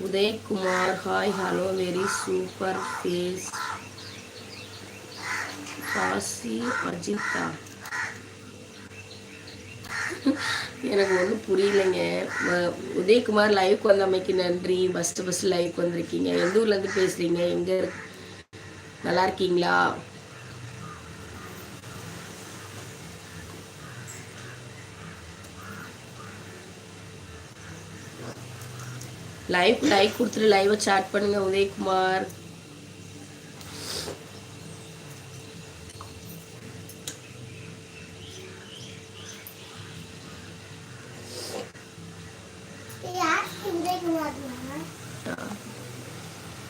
Udhayakumar hi hello very super face Kasi Ajitha. எனக்கு ஒன்றும் புரியலைங்க. உதயகுமார் லைவ்க்கு வந்தமைக்கு நன்றி. ஃபஸ்ட்டு லைவ்க்கு வந்திருக்கீங்க. எந்த ஊர்லேருந்து பேசுகிறீங்க? எங்கே நல்லா இருக்கீங்களா? லைக் கொடுத்துட்டு லைவை சாட் பண்ணுங்க உதயகுமார்.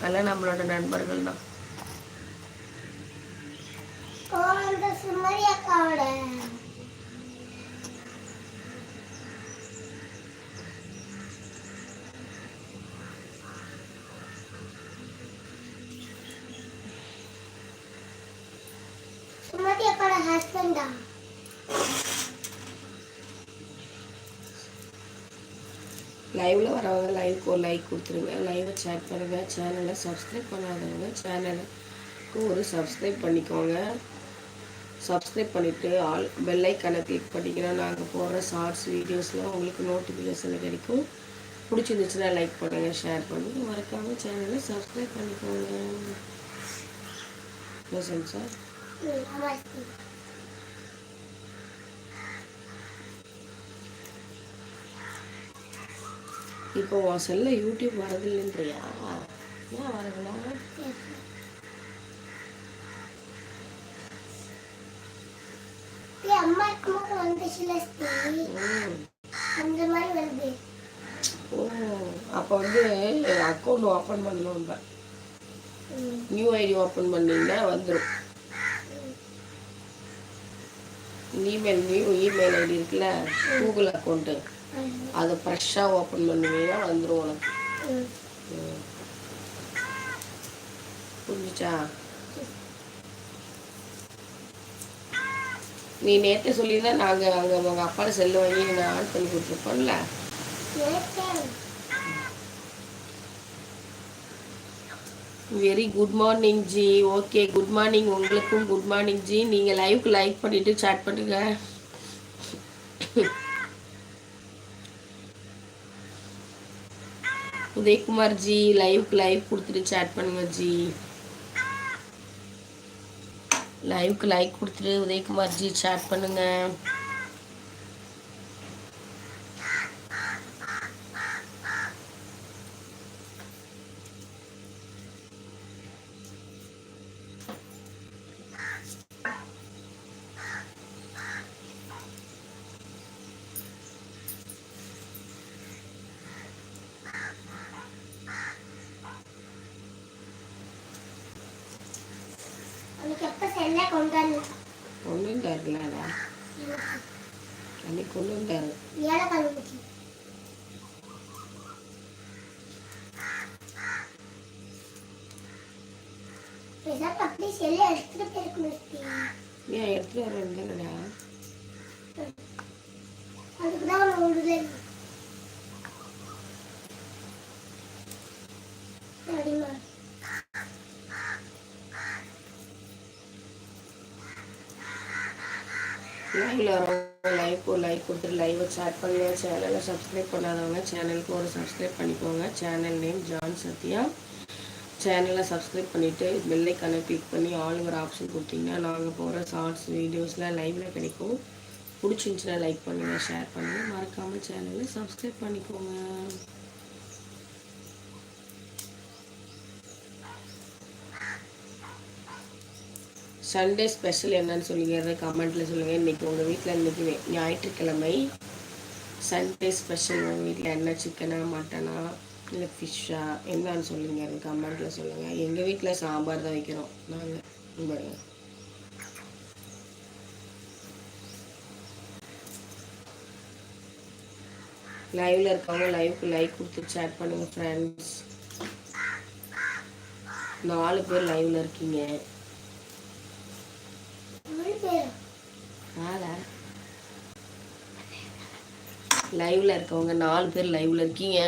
அதெல்லாம் நம்மளோட நண்பர்கள் தான். லைவ்ல வரவங்க லைவுக்கு ஒரு லைக் கொடுத்துருங்க. லைவை சேட் பண்ணுங்க. சேனலை சப்ஸ்கிரைப் பண்ணாதவங்க சேனலுக்கு ஒரு சப்ஸ்கிரைப் பண்ணிக்கோங்க. சப்ஸ்கிரைப் பண்ணிவிட்டு ஆல் பெல் ஐக்கானை கிளிக் பண்ணிங்கன்னா நாங்கள் போடுற ஷார்ட்ஸ் வீடியோஸ்லாம் உங்களுக்கு நோட்டிஃபிகேஷன் கிடைக்கும். பிடிச்சிருந்துச்சுன்னா லைக் பண்ணுங்கள், ஷேர் பண்ணுங்கள், மறக்காமல் சேனலை சப்ஸ்கிரைப் பண்ணிக்கோங்க. சார் இப்போ உன் செல்ல யூடியூப் வரதில்லைன்றியா? ஏன் வரதுல? ஓ, அப்போ வந்து அக்கௌண்ட் ஓப்பன் பண்ணணும். நியூ ஐடி ஓப்பன் பண்ணிங்கன்னா வந்துடும். நியூ இமெயில் ஐடி இருக்குல்ல, கூகுள் அக்கௌண்ட்டு, அதை ஃப்ரெஷ்ஷாக ஓப்பன் பண்ணுவீங்கன்னா வந்துடும் உனக்கு. புரிஞ்சுச்சா? நீ நேற்று சொல்லியிருந்தா நாங்கள் அங்கே உங்கள் அப்பாவோட செல்லு வாங்கி நான் ஆன் பண்ணி கொடுத்துருப்போம்ல. Very good morning ji. Okay, good morning. உங்களுக்கும் குட் மார்னிங் ஜி. நீங்கள் லைவுக்கு லைக் பண்ணிவிட்டு சாட் பண்ணுங்க. உதயகுமார் ஜி லைவுக்கு லைவ் கொடுத்துட்டு சாட் பண்ணுங்க ஜி. லைவுக்கு லைக் கொடுத்துட்டு உதயகுமார் ஜி சாட் பண்ணுங்க. கொண்டு வந்தாருலடா, அன்னைக்கு கொண்டு வந்தாரு. ஏன் எடுத்துட்டு வர வேண்டியதானடா? லைவ்ல வரவங்க லைவுக்கு ஒரு லைக் கொடுத்துட்டு லைவை சாட் பண்ணுங்க. சேனலை சப்ஸ்கிரைப் பண்ணாதவங்க சேனலுக்கு ஒரு சப்ஸ்கிரைப் பண்ணிக்கோங்க. Channel name John Sathya. சேனலை சப்ஸ்கிரைப் பண்ணிவிட்டு பெல் ஐக்கானை கிளிக் பண்ணி ஆளுங்கிற ஆப்ஷன் கொடுத்தீங்கன்னா நாங்கள் போகிற ஷார்ட்ஸ் வீடியோஸ்லாம் லைவில் கிடைக்கும். பிடிச்சிருந்துச்சுன்னா லைக் பண்ணுங்கள், ஷேர் பண்ணுங்கள், மறக்காமல் சேனலை சப்ஸ்கிரைப் பண்ணிக்கோங்க. சண்டே ஸ்பெஷல் என்னன்னு சொல்லிங்க கமெண்ட்டில் சொல்லுங்கள். இன்றைக்கி உங்கள் வீட்டில் இன்றைக்கி ஞாயிற்றுக்கிழமை சண்டே ஸ்பெஷல் உங்கள் வீட்டில் என்ன சிக்கனா மட்டனா இல்லை ஃபிஷ்ஷா என்னன்னு சொல்லுங்க, கமெண்ட்டில் சொல்லுங்கள். எங்கள் வீட்டில் சாம்பார் தான் வைக்கிறோம் நாங்கள். பாருங்க, லைவில் இருக்கவங்க லைவுக்கு லைக் கொடுத்து சேட் பண்ணுங்கள் ஃப்ரெண்ட்ஸ். 4 பேர் லைவில் இருக்கீங்க. லைவ்ல இருக்கவங்க 4 பேர் லைவ்ல இருக்கீங்க.